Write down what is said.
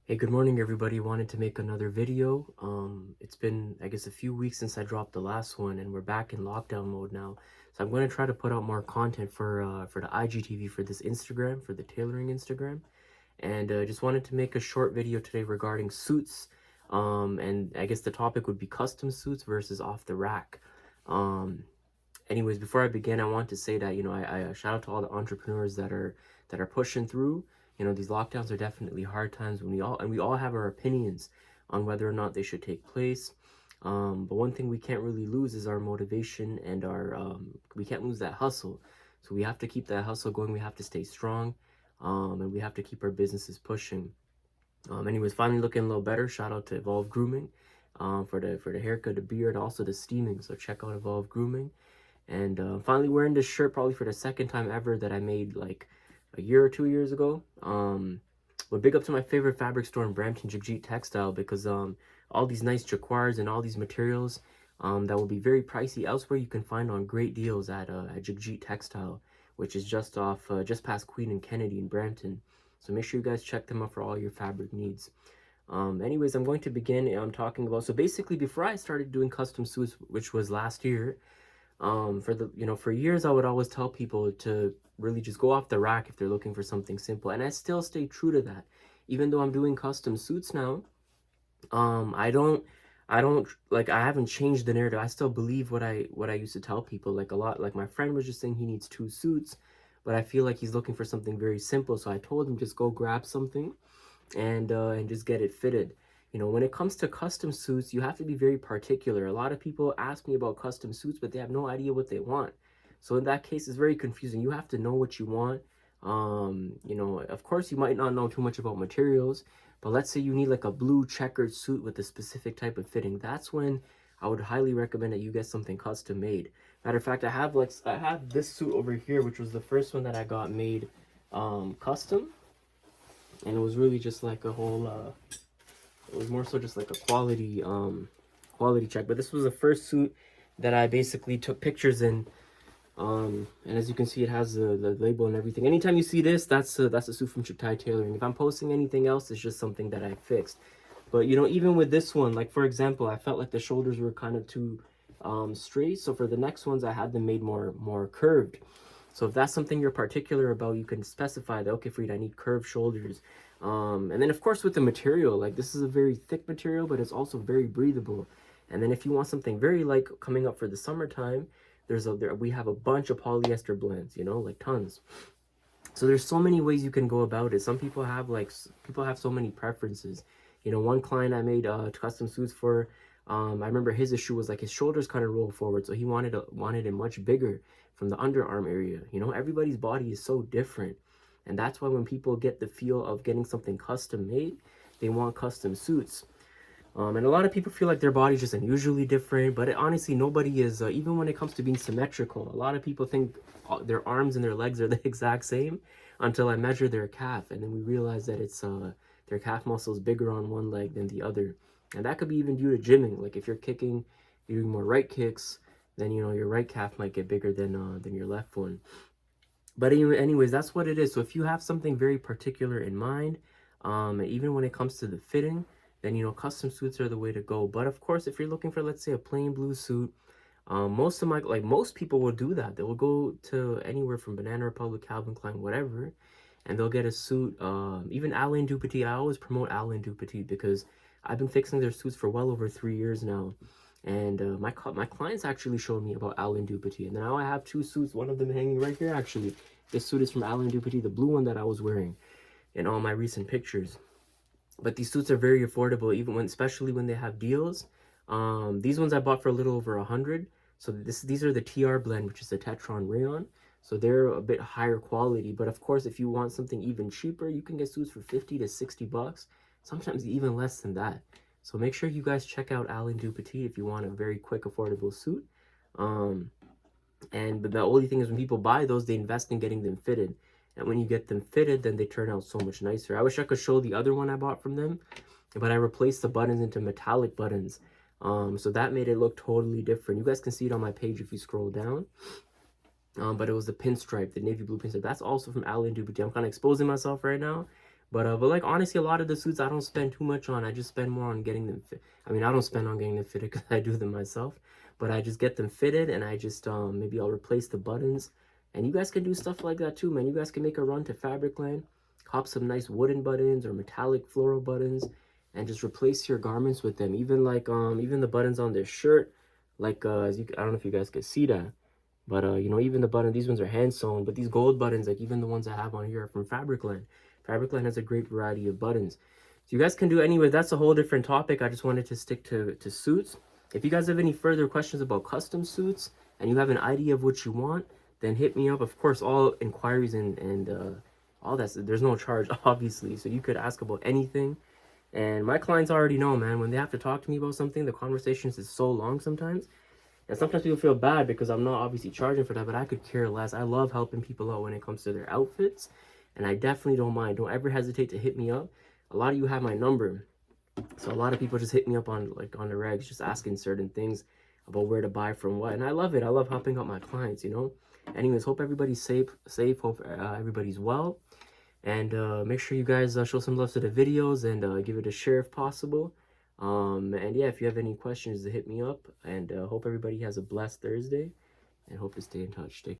Hey, good morning, everybody. Wanted to make another video. It's been, I guess, a few weeks since I dropped the last one, and we're back in lockdown mode now. So I'm going to try to put out more content for the IGTV, for this Instagram, for the tailoring Instagram. And just wanted to make a short video today regarding suits. And I guess the topic would be custom suits versus off the rack. Um, Anyways, before I begin, I want to say that, I shout out to all the entrepreneurs that are pushing through. These lockdowns are definitely hard times when we all have our opinions on whether or not they should take place. But one thing we can't really lose is our motivation and our we can't lose that hustle. So we have to keep that hustle going. We have to stay strong, and we have to keep our businesses pushing. Anyways, finally looking a little better. Shout out to Evolve Grooming, for the haircut, the beard, also the steaming. So check out Evolve Grooming. And finally wearing this shirt probably for the second time ever that I made like a year or 2 years ago. But big up to my favorite fabric store in Brampton, Jagjit Textile, because all these nice jacquards and all these materials that will be very pricey elsewhere you can find on great deals at Jagjit Textile, which is just past Queen and Kennedy in Brampton. So make sure you guys check them out for all your fabric needs. Anyways, I'm going to begin. I'm talking about, so basically before I started doing custom suits, which was last year, for years I would always tell people to really just go off the rack if they're looking for something simple, and I still stay true to that. Even though I'm doing custom suits now, I haven't changed the narrative. I still believe what I used to tell people. Like a lot, like my friend was just saying he needs 2 suits, but I feel like he's looking for something very simple, so I told him just go grab something and just get it fitted. When it comes to custom suits, you have to be very particular. A lot of people ask me about custom suits, but they have no idea what they want. So in that case, it's very confusing. You have to know what you want. Of course, you might not know too much about materials, but let's say you need like a blue checkered suit with a specific type of fitting. That's when I would highly recommend that you get something custom made. Matter of fact, I have this suit over here, which was the first one that I got made custom, and it was really just like a whole it was more so just like a quality check. But this was the first suit that I basically took pictures in. And as you can see, it has the label and everything. Anytime you see this, that's a suit from Chitai Tailoring. If I'm posting anything else, it's just something that I fixed. But even with this one, like for example, I felt like the shoulders were kind of too straight. So for the next ones, I had them made more curved. So if that's something you're particular about, you can specify that, okay, Fareed, I need curved shoulders. And then of course with the material, like this is a very thick material, but it's also very breathable. And then if you want something very light coming up for the summertime, we have a bunch of polyester blends, like tons. So there's so many ways you can go about it. Some people have so many preferences. One client I made custom suits for, I remember his issue was like his shoulders kind of roll forward, so he wanted it much bigger from the underarm area. Everybody's body is so different, and that's why when people get the feel of getting something custom made, they want custom suits. And a lot of people feel like their body's just unusually different, but honestly, nobody is. Even when it comes to being symmetrical, a lot of people think their arms and their legs are the exact same until I measure their calf, and then we realize that it's their calf muscle is bigger on one leg than the other, and that could be even due to gymming. Like if you're doing more right kicks, then your right calf might get bigger than your left one. But anyways, that's what it is. So if you have something very particular in mind, even when it comes to the fitting, then custom suits are the way to go. But of course, if you're looking for, let's say, a plain blue suit, most people will do that. They will go to anywhere from Banana Republic, Calvin Klein, whatever, and they'll get a suit. Even Alain Dupaty, I always promote Alain Dupaty because I've been fixing their suits for well over 3 years now. And my clients actually showed me about Alain Dupaty, and now I have 2 suits. One of them hanging right here, actually. This suit is from Alain Dupaty, the blue one that I was wearing in all my recent pictures. But these suits are very affordable, especially when they have deals. These ones I bought for a little over 100. So these are the TR blend, which is the Tetron rayon. So they're a bit higher quality. But of course, if you want something even cheaper, you can get suits for 50 to 60 bucks, sometimes even less than that. So make sure you guys check out Alain Dupaty if you want a very quick, affordable suit. But the only thing is when people buy those, they invest in getting them fitted. And when you get them fitted, then they turn out so much nicer. I wish I could show the other one I bought from them, but I replaced the buttons into metallic buttons. So that made it look totally different. You guys can see it on my page if you scroll down. But it was the pinstripe, the navy blue pinstripe. That's also from Alain Dupaty. I'm kind of exposing myself right now, But like honestly, a lot of the suits I don't spend too much on. I just spend more on getting them fit. I mean, I don't spend on getting them fitted because I do them myself, but I just get them fitted, and I just maybe I'll replace the buttons. And you guys can do stuff like that too, man. You guys can make a run to Fabricland, cop some nice wooden buttons or metallic floral buttons, and just replace your garments with them. Even like even the buttons on this shirt, like as you, I don't know if you guys could see that, but you know, even the button, these ones are hand sewn, but these gold buttons, like even the ones I have on here are from Fabricland. Fabricland has a great variety of buttons. So you guys can do anyway, that's a whole different topic. I just wanted to stick to suits. If you guys have any further questions about custom suits and you have an idea of what you want, then hit me up. Of course, all inquiries and all that, there's no charge, obviously. So you could ask about anything. And my clients already know, man, when they have to talk to me about something, the conversations is so long sometimes. And sometimes people feel bad because I'm not obviously charging for that, but I could care less. I love helping people out when it comes to their outfits, and I definitely don't mind. Don't ever hesitate to hit me up. A lot of you have my number, so a lot of people just hit me up on on the regs, just asking certain things about where to buy from what, and I love it. I love helping out my clients, you know. Anyways, hope everybody's safe. Hope everybody's well, and make sure you guys show some love to the videos and give it a share if possible. And yeah, if you have any questions, hit me up, and hope everybody has a blessed Thursday, and hope to stay in touch. Take